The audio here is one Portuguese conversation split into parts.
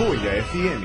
Folha FM.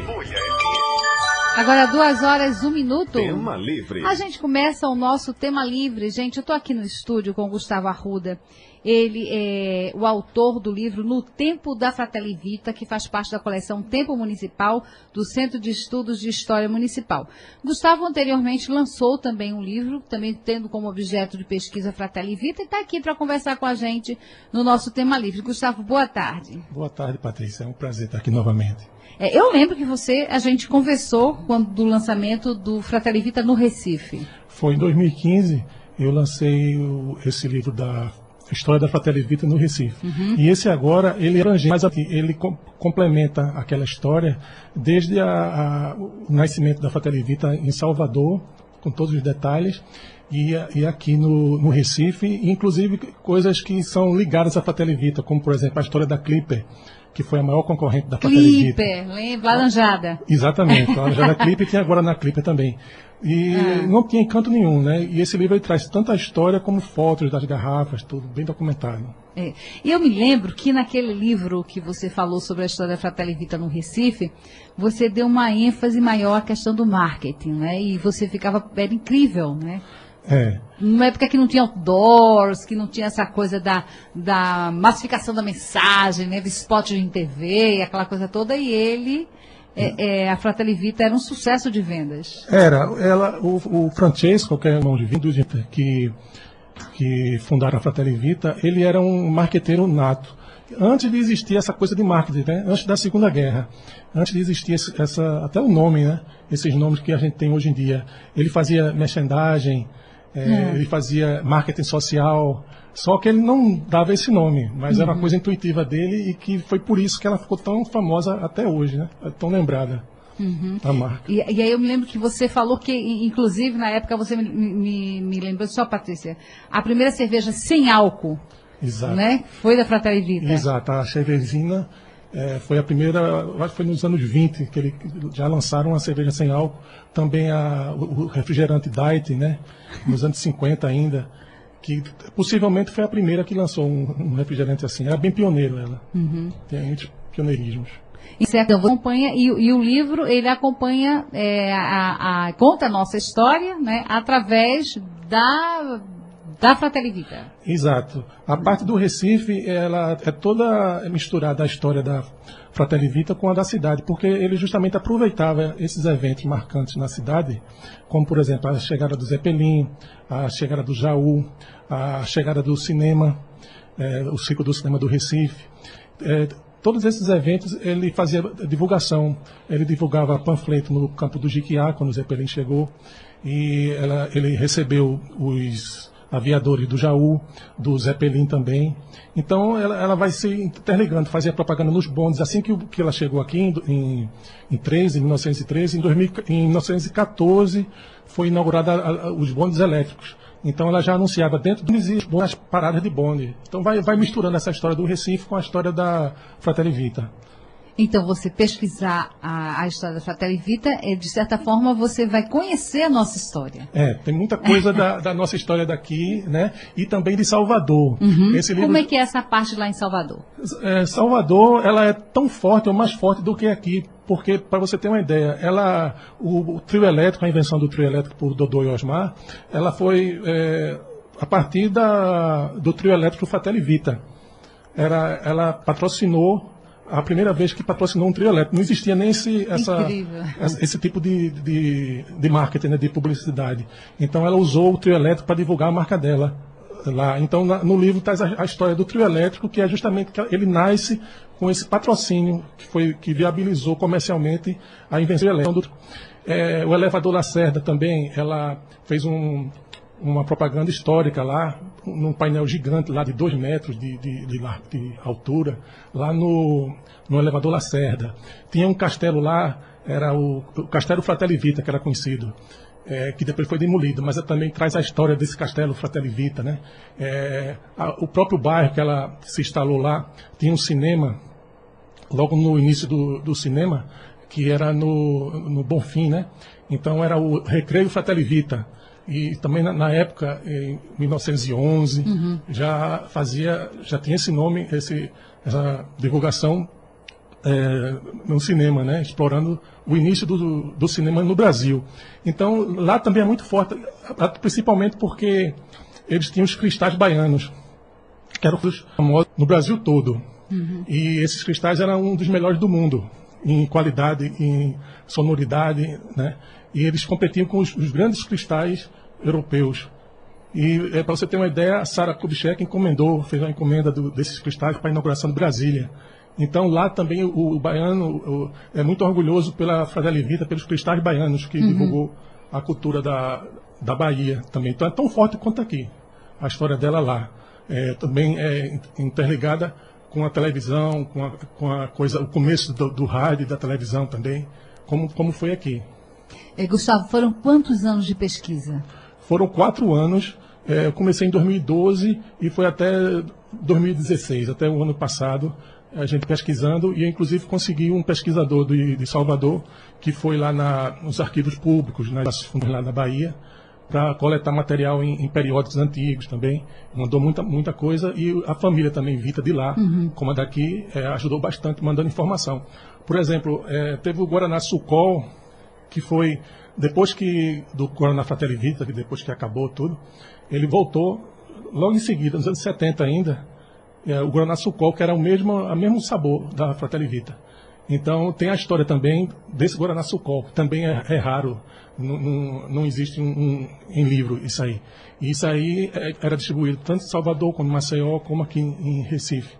Agora 2h01. Tema livre. A gente começa o nosso tema livre. Gente, eu estou aqui no estúdio com o Gustavo Arruda. Ele é o autor do livro No Tempo da Fratelli Vita, que faz parte da coleção Tempo Municipal do Centro de Estudos de História Municipal. Gustavo anteriormente lançou também um livro, também tendo como objeto de pesquisa Fratelli Vita, e está aqui para conversar com a gente no nosso tema livre. Gustavo, boa tarde. Boa tarde, Patrícia. É um prazer estar aqui novamente. Eu lembro que a gente conversou do lançamento do Fratelli Vita no Recife. Foi em 2015, eu lancei esse livro da História da Fratelli Vita no Recife. E esse agora, ele abrange, mas ele complementa aquela história desde o nascimento da Fratelli Vita em Salvador, com todos os detalhes, e aqui no Recife, inclusive coisas que são ligadas à Fratelli Vita, como, por exemplo, a história da Clipper, que foi a maior concorrente da Fratelli Vita. Clipper, lembra? Laranjada. Exatamente, a Laranjada Clipper e tem agora na Clipper também. E não tinha encanto nenhum, né? E esse livro ele traz tanta história como fotos das garrafas, tudo bem documentado. E eu me lembro que naquele livro que você falou sobre a história da Fratelli Vita no Recife, você deu uma ênfase maior à questão do marketing, né? E você era incrível, né? Numa época que não tinha outdoors, que não tinha essa coisa da massificação da mensagem, né? De spot em TV, aquela coisa toda, e a Fratelli Vita era um sucesso de vendas. O Francesco, que é irmão de Vindo, que fundaram a Fratelli Vita, ele era um marqueteiro nato. Antes de existir essa coisa de marketing, né? Antes da Segunda Guerra, antes de existir até o nome, né? Esses nomes que a gente tem hoje em dia. Ele fazia merchandising, ele fazia marketing social, só que ele não dava esse nome, mas era uma coisa intuitiva dele e que foi por isso que ela ficou tão famosa até hoje, né? Tão lembrada. A marca. E aí eu me lembro que você falou que, inclusive, na época você me lembrou só, Patrícia, a primeira cerveja sem álcool. Exato. Né? Foi da Fratelli Vita. Exato, a cervejinha foi a primeira, acho que foi nos anos 20, que eles já lançaram uma cerveja sem álcool. Também o refrigerante Diet, né? Nos anos 50 ainda, que possivelmente foi a primeira que lançou um refrigerante assim. Era bem pioneiro ela. Tem muitos pioneirismos. Certo, você acompanha, e o livro, ele acompanha, conta a nossa história, né? Através da Fratelli Vita. Exato. A parte do Recife, ela é toda misturada a história da Fratelli Vita com a da cidade, porque ele justamente aproveitava esses eventos marcantes na cidade, como, por exemplo, a chegada do Zeppelin, a chegada do Jaú, a chegada do cinema, o ciclo do cinema do Recife. Todos esses eventos ele fazia divulgação. Ele divulgava panfleto no campo do Jiquiá, quando o Zeppelin chegou, e ele recebeu os aviadores do Jaú, do Zeppelin também. Então ela vai se interligando, fazia propaganda nos bondes. Assim que ela chegou aqui em 1913, em 1914 foi inaugurada os bondes elétricos. Então ela já anunciava dentro das paradas de bonde. Então vai misturando essa história do Recife com a história da Fratelli Vita. Então, você pesquisar a história da Fratelli Vita, de certa forma, você vai conhecer a nossa história. Tem muita coisa da nossa história daqui, né? E também de Salvador. Esse livro... Como é que é essa parte lá em Salvador? Salvador, ela é tão forte ou mais forte do que aqui. Porque, para você ter uma ideia, o trio elétrico, a invenção do trio elétrico por Dodô e Osmar, ela foi a partir do trio elétrico Fratelli Vita. Ela patrocinou, a primeira vez que patrocinou um trio elétrico. Não existia nem esse tipo de marketing, né, de publicidade. Então ela usou o trio elétrico para divulgar a marca dela lá. Então no livro traz a história do trio elétrico, que é justamente que ele nasce com esse patrocínio que viabilizou comercialmente a invenção elétrica. O elevador Lacerda também, ela fez uma propaganda histórica lá, num painel gigante lá de 2 metros de altura, lá no elevador Lacerda. Tinha um castelo lá, era o Castelo Fratelli Vita, que era conhecido, que depois foi demolido, mas também traz a história desse Castelo Fratelli Vita, né? O próprio bairro que ela se instalou lá, tinha um cinema, logo no início do cinema, que era no Bonfim, né? Então era o Recreio Fratelli Vita. E também na época, em 1911, já tinha esse nome, essa divulgação no cinema, né? Explorando o início do cinema no Brasil. Então, lá também é muito forte, principalmente porque eles tinham os cristais baianos, que eram os famosos no Brasil todo. E esses cristais eram um dos melhores do mundo, em qualidade, em sonoridade, né? E eles competiam com os grandes cristais europeus. E, para você ter uma ideia, a Sarah Kubitschek fez uma encomenda desses cristais para a inauguração de Brasília. Então, lá também o baiano é muito orgulhoso pela Fratelli Vita, pelos cristais baianos, que divulgou a cultura da Bahia também. Então, é tão forte quanto aqui, a história dela lá. Também é interligada com a televisão, com a coisa, o começo do rádio e da televisão também, como foi aqui. Gustavo, foram quantos anos de pesquisa? Foram 4 anos. Eu comecei em 2012 e foi até 2016, até o ano passado, a gente pesquisando, e eu, inclusive, consegui um pesquisador de Salvador, que foi lá nos arquivos públicos, nas fundas lá na Bahia, para coletar material em periódicos antigos também. Mandou muita coisa, e a família também, Vita, de lá, como a daqui, ajudou bastante, mandando informação. Por exemplo, teve o Guaraná Sucol, que foi, depois do Guaraná Fratelli Vita, que depois que acabou tudo, ele voltou logo em seguida, nos anos 70 ainda, o Guaraná Sucol, que era o mesmo sabor da Fratelli Vita. Então, tem a história também desse Guaraná Sucol, que também é raro, não existe em livro isso aí. E isso aí era distribuído tanto em Salvador, como em Maceió, como aqui em Recife.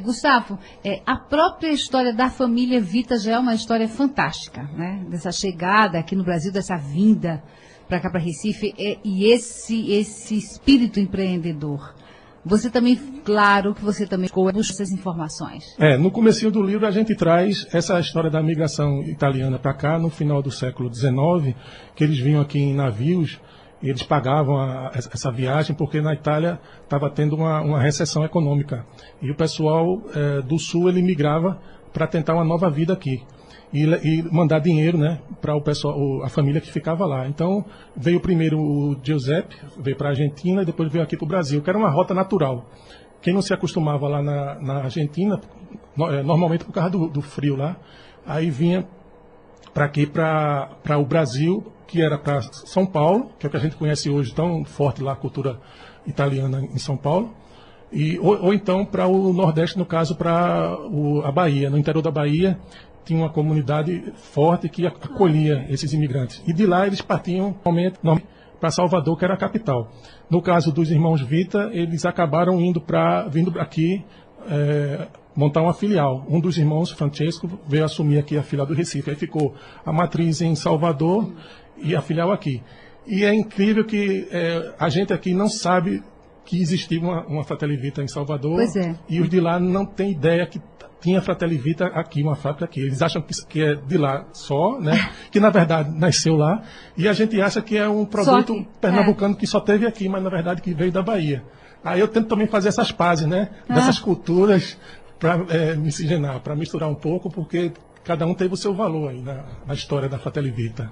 Gustavo, a própria história da família Vita já é uma história fantástica, né? Dessa chegada aqui no Brasil, dessa vinda para cá, para Recife, e esse espírito empreendedor. Você também, claro que você também buscou essas informações. No comecinho do livro a gente traz essa história da migração italiana para cá, no final do século XIX, que eles vinham aqui em navios, e eles pagavam essa viagem porque na Itália estava tendo uma recessão econômica. E o pessoal do sul ele migrava para tentar uma nova vida aqui. E mandar dinheiro, né, para o pessoal, a família que ficava lá. Então, veio primeiro o Giuseppe, veio para a Argentina, e depois veio aqui para o Brasil, que era uma rota natural. Quem não se acostumava lá na Argentina, normalmente por causa do frio lá, aí vinha para aqui, para o Brasil, que era para São Paulo, que é o que a gente conhece hoje, tão forte lá a cultura italiana em São Paulo, ou então para o Nordeste, no caso, para a Bahia. No interior da Bahia, tinha uma comunidade forte que acolhia esses imigrantes. E de lá eles partiam normalmente para Salvador, que era a capital. No caso dos irmãos Vita, eles acabaram vindo aqui montar uma filial. Um dos irmãos, Francesco, veio assumir aqui a filial do Recife. Aí ficou a matriz em Salvador e a filial aqui. E é incrível que a gente aqui não sabe que existia uma Fratelli Vita em Salvador. Pois é. E os de lá não têm ideia que tinha Fratelli Vita aqui, uma fábrica aqui. Eles acham que é de lá só, né? Que na verdade nasceu lá. E a gente acha que é um produto pernambucano que só teve aqui, mas na verdade que veio da Bahia. Aí eu tento também fazer essas pazes, né? Dessas culturas para miscigenar, para misturar um pouco, porque cada um teve o seu valor aí na história da Fratelli Vita.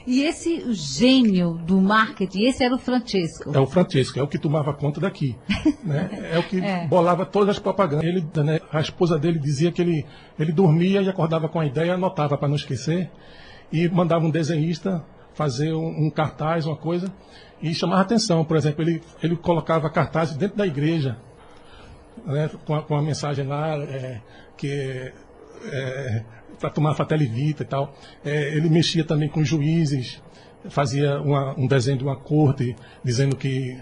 E esse gênio do marketing, esse era o Francesco? É o Francesco, é o que tomava conta daqui. Né? É o que bolava todas as propagandas. A esposa dele dizia que ele dormia e acordava com a ideia, anotava para não esquecer, e mandava um desenhista fazer um cartaz, uma coisa, e chamava atenção. Por exemplo, ele colocava cartazes dentro da igreja, né, com a mensagem lá, para tomar Fratelli Vita e tal. Ele mexia também com os juízes, fazia um desenho de uma corte, dizendo que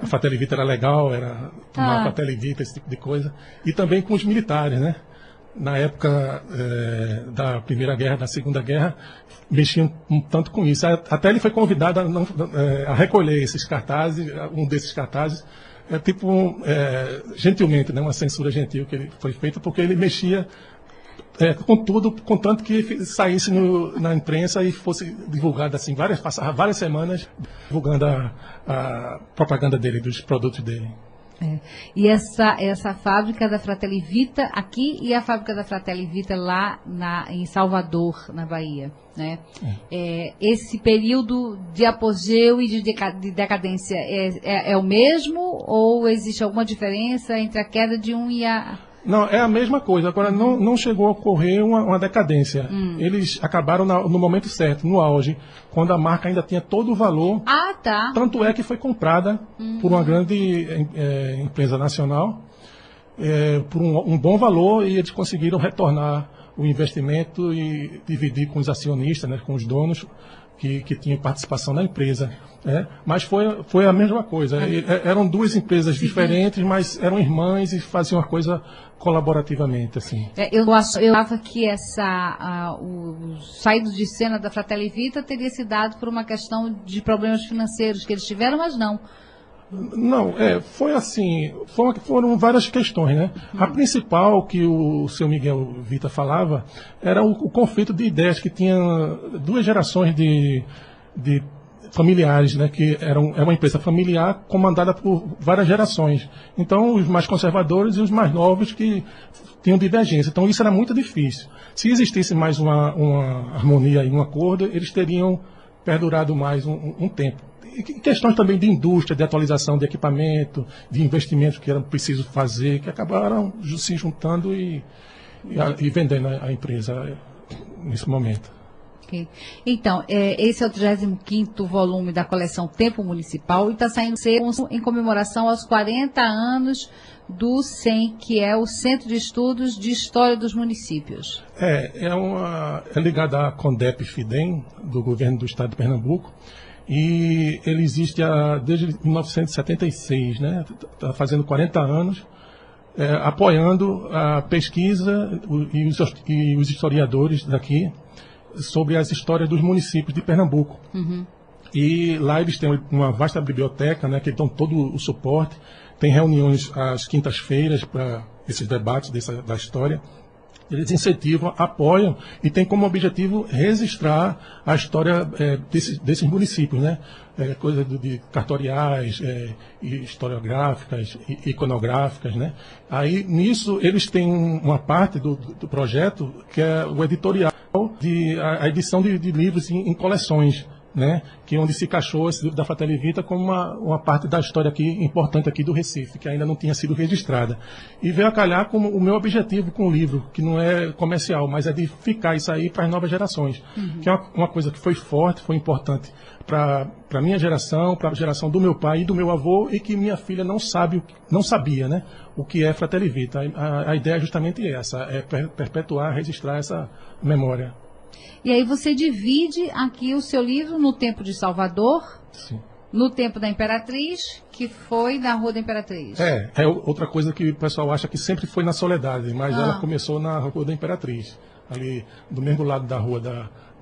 a Fratelli Vita era legal, era tomar Fratelli Vita, esse tipo de coisa. E também com os militares, né? Na época da Primeira Guerra, da Segunda Guerra, mexiam um tanto com isso. Até ele foi convidado a recolher esses cartazes, um desses cartazes, gentilmente, né? Uma censura gentil que foi feita, porque ele mexia com tudo, contanto que saísse na imprensa e fosse divulgado assim, passava várias semanas divulgando a propaganda dele, dos produtos dele. E essa fábrica da Fratelli Vita aqui e a fábrica da Fratelli Vita lá em Salvador, na Bahia, né? Esse período de apogeu e de decadência é o mesmo ou existe alguma diferença entre a queda de um e a... Não, é a mesma coisa. Agora, não chegou a ocorrer uma decadência. Eles acabaram no momento certo, no auge, quando a marca ainda tinha todo o valor. Ah, tá. Tanto é que foi comprada por uma grande empresa nacional, por um bom valor, e eles conseguiram retornar o investimento e dividir com os acionistas, né, com os donos que tinham participação na empresa. Mas foi a mesma coisa. Eram duas empresas diferentes, mas eram irmãs e faziam a coisa colaborativamente. Assim. Eu achava que o saído de cena da Fratelli Vita teria se dado por uma questão de problemas financeiros que eles tiveram, mas não. Não, foi assim, foram várias questões, né? A principal que o seu Miguel Vita falava era o conflito de ideias que tinha duas gerações de familiares, né? Que é uma empresa familiar comandada por várias gerações. Então, os mais conservadores e os mais novos que tinham divergência. Então, isso era muito difícil. Se existisse mais uma harmonia e um acordo, eles teriam perdurado mais um tempo. Questões também de indústria, de atualização de equipamento, de investimentos que era preciso fazer, que acabaram se juntando e vendendo a empresa nesse momento. Okay. Então, esse é o 35º volume da coleção Tempo Municipal e está saindo em comemoração aos 40 anos do CEM, que é o Centro de Estudos de História dos Municípios. É ligado à CONDEP-FIDEM, do governo do estado de Pernambuco. E ele existe desde 1976, né? Está fazendo 40 anos, apoiando a pesquisa e os historiadores daqui sobre as histórias dos municípios de Pernambuco. E lá eles têm uma vasta biblioteca, né? Que dão todo o suporte. Tem reuniões às quintas-feiras para esses debates da história. Eles incentivam, apoiam e têm como objetivo registrar a história desses municípios, né? Coisas de cartoriais, historiográficas, iconográficas, né? Aí, nisso, eles têm uma parte do projeto que é o editorial, a edição de livros em coleções, né? Que onde se encaixou esse livro da Fratelli Vita como uma parte da história aqui, importante aqui do Recife, que ainda não tinha sido registrada. E veio a calhar como o meu objetivo com o livro, que não é comercial, mas é de ficar isso aí para as novas gerações. Que é uma coisa que foi forte, foi importante para a minha geração, para a geração do meu pai e do meu avô, e que minha filha não sabia, né? O que é Fratelli Vita. A ideia é justamente essa, é perpetuar, registrar essa memória. E aí você divide aqui o seu livro no tempo de Salvador, sim, no tempo da Imperatriz, que foi na Rua da Imperatriz. É outra coisa que o pessoal acha que sempre foi na Soledade, mas ela começou na Rua da Imperatriz, ali do mesmo lado da rua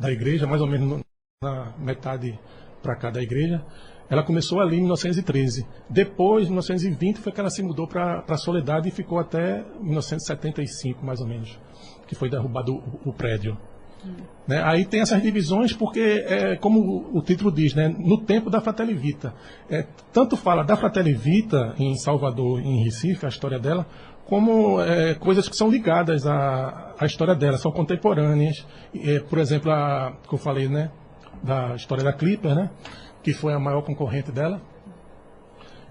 da igreja, mais ou menos na metade para cá da igreja. Ela começou ali em 1913. Depois, em 1920, foi que ela se mudou para a Soledade e ficou até 1975, mais ou menos, que foi derrubado o prédio. Né? Aí tem essas divisões porque, como o título diz, né? No tempo da Fratelli Vita. Tanto fala da Fratelli Vita em Salvador e em Recife, a história dela, como coisas que são ligadas à história dela, são contemporâneas. Por exemplo, que eu falei, né? Da história da Clipper, né? Que foi a maior concorrente dela,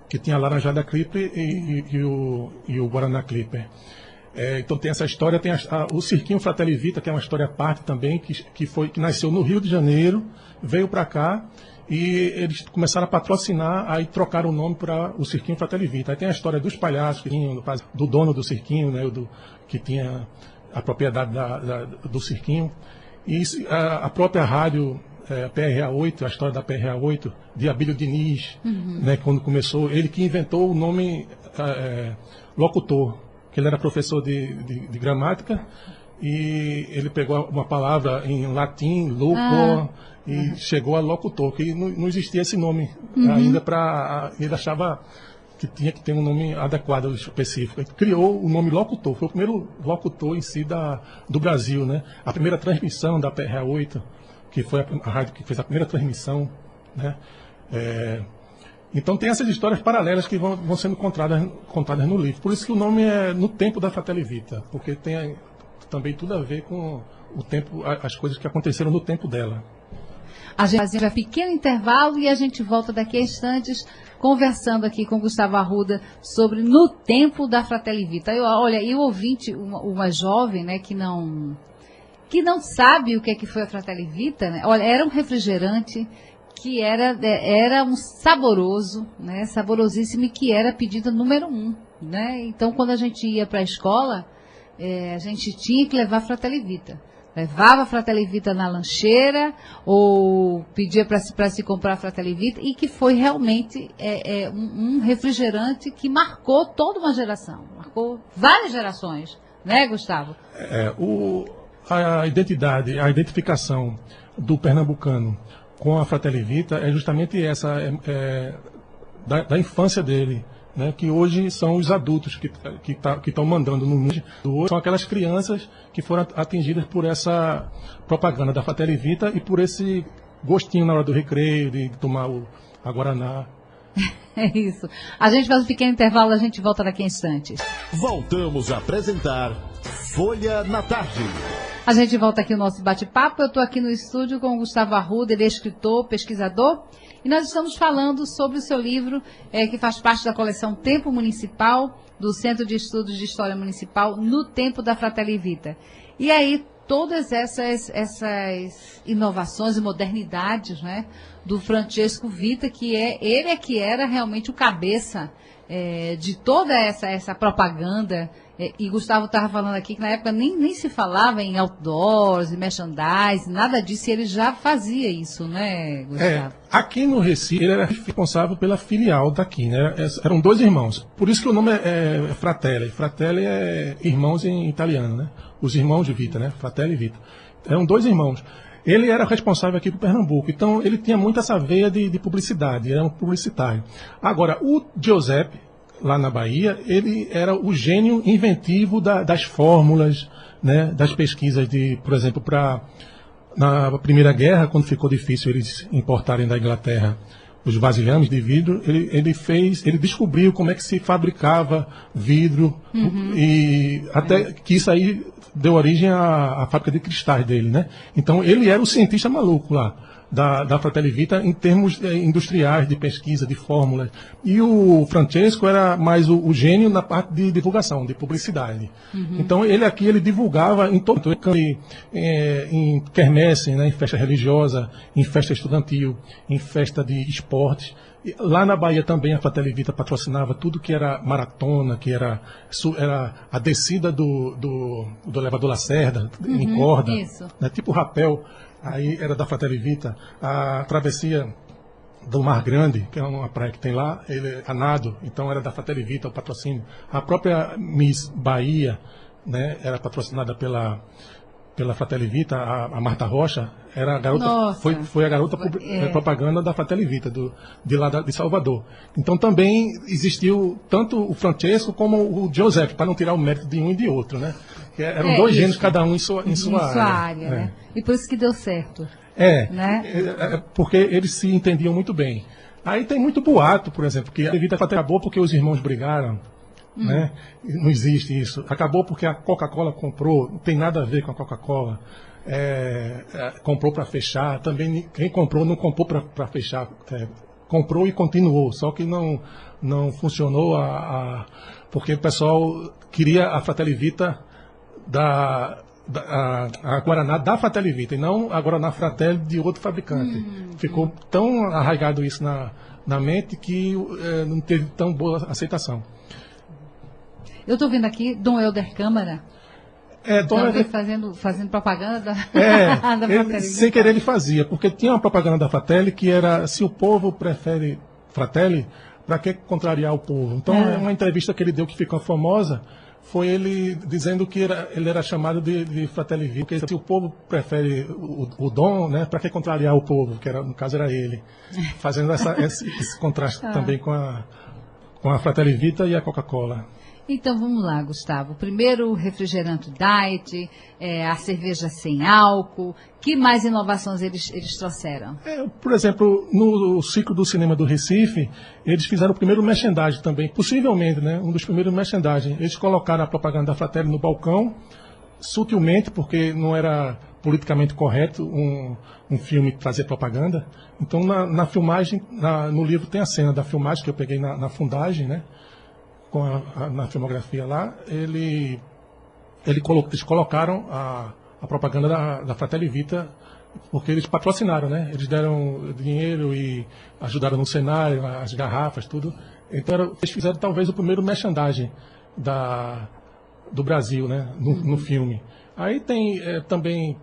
que tinha a Laranjada Clipper e o Guaraná Clipper. Então tem essa história, tem o Cirquinho Fratelli Vita, que é uma história à parte também, que nasceu no Rio de Janeiro, veio para cá e eles começaram a patrocinar, aí trocaram o nome para o Cirquinho Fratelli Vita. Aí tem a história dos palhaços, do dono do Cirquinho, né, que tinha a propriedade do Cirquinho. E a própria rádio, a PRA8, a história da PRA8, de Abílio Diniz, né, quando começou, ele que inventou o nome locutor, que ele era professor de gramática, e ele pegou uma palavra em latim, locutor, e chegou a locutor, que não existia esse nome ainda ele achava que tinha que ter um nome adequado, específico. Ele criou o nome locutor, foi o primeiro locutor em si do Brasil, né? A primeira transmissão da PRA8, que foi a rádio que fez a primeira transmissão, né? Então tem essas histórias paralelas que vão sendo contadas no livro. Por isso que o nome é No Tempo da Fratelli Vita, porque tem também tudo a ver com o tempo, as coisas que aconteceram no tempo dela. A gente vai pequeno intervalo e a gente volta daqui a instantes conversando aqui com Gustavo Arruda sobre No Tempo da Fratelli Vita. Olha, e o ouvinte, uma jovem, né, que não sabe o que foi a Fratelli Vita, né? Olha, era um refrigerante que era um saboroso, né, saborosíssimo, e que era pedido número 1, né? Então, quando a gente ia para a escola, a gente tinha que levar Fratelli Vita. Levava a Fratelli Vita na lancheira ou pedia para se comprar Fratelli Vita, e que foi realmente um refrigerante que marcou toda uma geração, marcou várias gerações, né, Gustavo? A identificação do pernambucano com a Fratelli Vita é justamente essa, da infância dele, né, que hoje são os adultos que estão mandando no mundo. Hoje são aquelas crianças que foram atingidas por essa propaganda da Fratelli Vita e por esse gostinho na hora do recreio, de tomar a Guaraná. É isso. A gente faz um pequeno intervalo, a gente volta daqui a instantes. Voltamos a apresentar Folha na Tarde. A gente volta aqui no nosso bate-papo. Eu estou aqui no estúdio com o Gustavo Arruda, ele é escritor, pesquisador, e nós estamos falando sobre o seu livro, que faz parte da coleção Tempo Municipal, do Centro de Estudos de História Municipal, No Tempo da Fratelli Vita. E aí, todas essas inovações e modernidades, né, do Francesco Vita, que era realmente o cabeça de toda essa propaganda. E Gustavo estava falando aqui que na época nem se falava em outdoors, em merchandising, nada disso, e ele já fazia isso, né, Gustavo? Aqui no Recife, ele era responsável pela filial daqui, né? Eram 2 irmãos, por isso que o nome é Fratelli. Fratelli é irmãos em italiano, né? Os irmãos de Vita, né? Fratelli Vita. Eram 2 irmãos. Ele era responsável aqui por Pernambuco, então ele tinha muito essa veia de publicidade, era um publicitário. Agora, o Giuseppe, lá na Bahia, ele era o gênio inventivo das fórmulas, né, das pesquisas por exemplo, na Primeira Guerra, quando ficou difícil eles importarem da Inglaterra os vasilhames de vidro, ele descobriu como é que se fabricava vidro, e até que isso aí deu origem à fábrica de cristais dele, né? Então ele era o cientista maluco lá da Fratelli Vita em termos industriais, de pesquisa, de fórmulas. E o Francesco era mais o gênio na parte de divulgação, de publicidade. Então ele divulgava em todo em quermesse, né, em festa religiosa, em festa estudantil, em festa de esportes. Lá na Bahia também a Fratelli Vita patrocinava tudo que era maratona, que era a descida do elevador Lacerda, em corda, né, tipo rapel. Aí era da Fratelli Vita. A travessia do Mar Grande, que é uma praia que tem lá, a nado, então era da Fratelli Vita o patrocínio. A própria Miss Bahia, né, era patrocinada pela Fratelli Vita. A Marta Rocha era a garota, foi a garota propaganda da Fratelli Vita, de lá de Salvador. Então também existiu tanto o Francesco como o Giuseppe, para não tirar o mérito de um e de outro, né? Que eram 2 gênios, cada um em sua área. Né? E por isso que deu certo. Né? Porque eles se entendiam muito bem. Aí tem muito boato, por exemplo, que a Vita acabou porque os irmãos brigaram. Né? Não existe isso. Acabou porque a Coca-Cola comprou, não tem nada a ver com a Coca-Cola. Comprou para fechar. Também quem comprou não comprou para fechar. Comprou e continuou, só que não funcionou porque o pessoal queria a Fratelli Vita a Guaraná da Fratelli Vita e não a Guaraná Fratelli de outro fabricante. Ficou tão arraigado isso na mente que não teve tão boa aceitação. Eu estou vendo aqui Dom Helder Câmara. Dom Helder fazendo propaganda da Fratelli. Sem querer ele fazia, porque tinha uma propaganda da Fratelli que era: se o povo prefere Fratelli, para que contrariar o povo? Então, uma entrevista que ele deu que ficou famosa foi ele dizendo que ele era chamado de Fratelli Vita, porque se o povo prefere o Dom, né, para que contrariar o povo, que no caso era ele, fazendo esse contraste também com a Fratelli Vita e a Coca-Cola. Então vamos lá, Gustavo. Primeiro o refrigerante diet, a cerveja sem álcool. Que mais inovações eles trouxeram? Por exemplo, no ciclo do cinema do Recife, eles fizeram o primeiro merchandising também, possivelmente, né? Um dos primeiros merchandising. Eles colocaram a propaganda da Fratelli no balcão, sutilmente, porque não era politicamente correto um filme trazer propaganda. Então, na filmagem, no livro tem a cena da filmagem que eu peguei na fundagem, né? Na filmografia lá, eles colocaram a propaganda da Fratelli Vita, porque eles patrocinaram, né? Eles deram dinheiro e ajudaram no cenário, as garrafas, tudo. Então, eles fizeram talvez o primeiro merchandising do Brasil, né? No filme. Aí tem também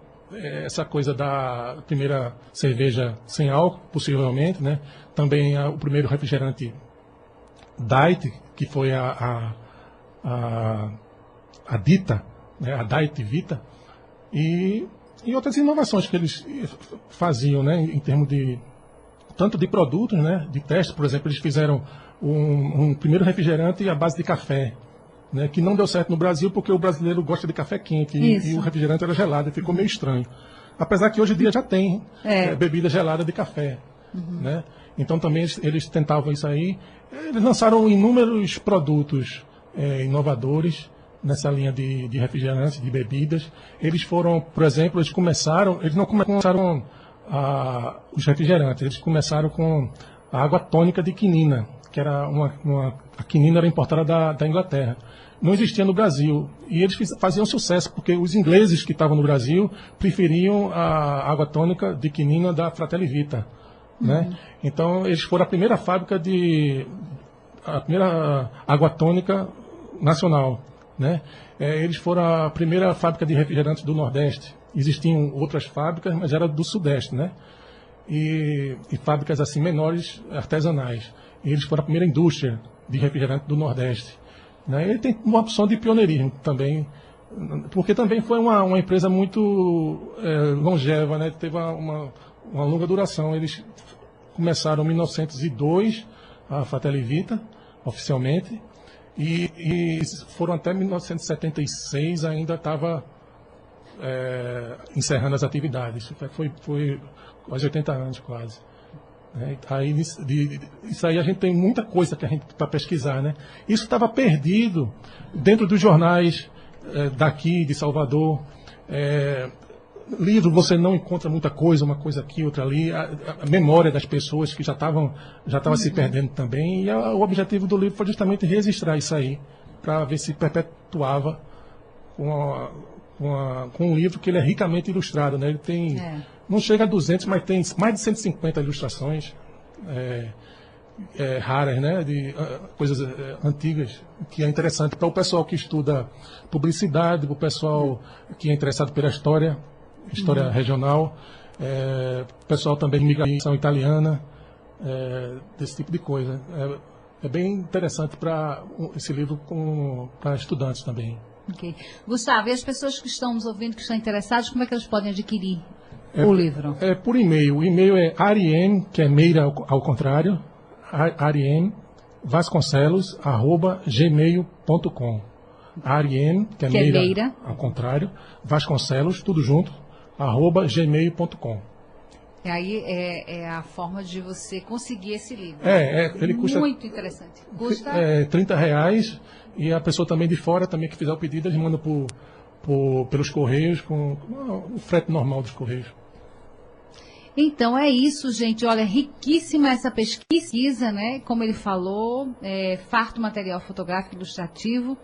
essa coisa da primeira cerveja sem álcool, possivelmente, né? Também o primeiro refrigerante Diet, que foi a Dita, né? A Diet Vita, e outras inovações que eles faziam, né? Em termos tanto de produtos, né? De teste, por exemplo, eles fizeram um primeiro refrigerante à base de café, né, que não deu certo no Brasil porque o brasileiro gosta de café quente e o refrigerante era gelado e ficou meio estranho. Apesar que hoje em dia já tem bebida gelada de café. Né? Então também eles tentavam isso aí. Eles lançaram inúmeros produtos inovadores nessa linha de refrigerantes, de bebidas. Eles foram, por exemplo, eles não começaram os refrigerantes, eles começaram com a água tônica de quinina, que era a quinina era importada da Inglaterra. Não existia no Brasil. E eles faziam sucesso, porque os ingleses que estavam no Brasil preferiam a água tônica de quinina da Fratelli Vita. Né? Então, eles foram a primeira a primeira água tônica nacional. Né? Eles foram a primeira fábrica de refrigerantes do Nordeste. Existiam outras fábricas, mas era do Sudeste. Né? E fábricas assim menores, artesanais. E eles foram a primeira indústria de refrigerante do Nordeste. Né? Ele tem uma opção de pioneirismo também, porque também foi uma empresa muito longeva, né? Teve uma longa duração. Eles começaram em 1902, a Fratelli Vita, oficialmente, e foram até 1976, ainda estava encerrando as atividades. Foi quase 80 anos, quase. Aí, isso aí a gente tem muita coisa que a gente para pesquisar, né? Isso estava perdido dentro dos jornais daqui de Salvador. Livro você não encontra muita coisa, uma coisa aqui, outra ali. A memória das pessoas que já estava se perdendo também. E o objetivo do livro foi justamente registrar isso aí, para ver se perpetuava com um livro que ele é ricamente ilustrado, né? Ele tem não chega a 200, mas tem mais de 150 ilustrações raras, né? De coisas antigas, que é interessante para o pessoal que estuda publicidade, para o pessoal que é interessado pela história regional, pessoal também de migração italiana, desse tipo de coisa. É bem interessante para esse livro para estudantes também. Okay. Gustavo, e as pessoas que estão nos ouvindo, que estão interessadas, como é que elas podem adquirir o livro? Por e-mail. O e-mail é ariem, que é Meira ao contrário, ariemvasconcelos@gmail.com. Ariem, que é Meira ao contrário, Vasconcelos, tudo junto, @gmail.com. E aí é a forma de você conseguir esse livro. Ele custa muito interessante. Custa R$30, e a pessoa também de fora, também que fizer o pedido, eles mandam pelos Correios, com o frete normal dos Correios. Então é isso, gente. Olha, riquíssima essa pesquisa, né? Como ele falou, farto material fotográfico ilustrativo,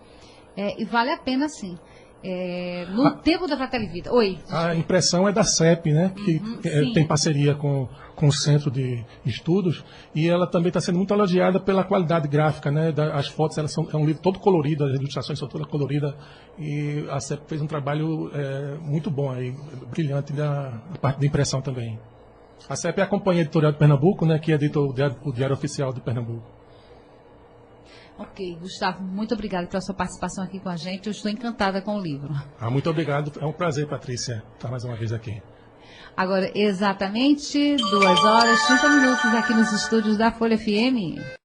e vale a pena sim. No tempo da Fratelli Vita. Oi. A impressão é da CEP, né? Que tem parceria com o Centro de Estudos, e ela também está sendo muito elogiada pela qualidade gráfica, né? As fotos, é um livro todo colorido, as ilustrações são todas coloridas, e a CEP fez um trabalho muito bom aí, brilhante da parte de impressão também. A CEP é a Companhia Editorial de Pernambuco, né? Que edita o Diário Oficial de Pernambuco. Ok, Gustavo, muito obrigada pela sua participação aqui com a gente. Eu estou encantada com o livro. Muito obrigado. É um prazer, Patrícia, estar mais uma vez aqui. Agora, exatamente 2 horas e 30 minutos aqui nos estúdios da Folha FM.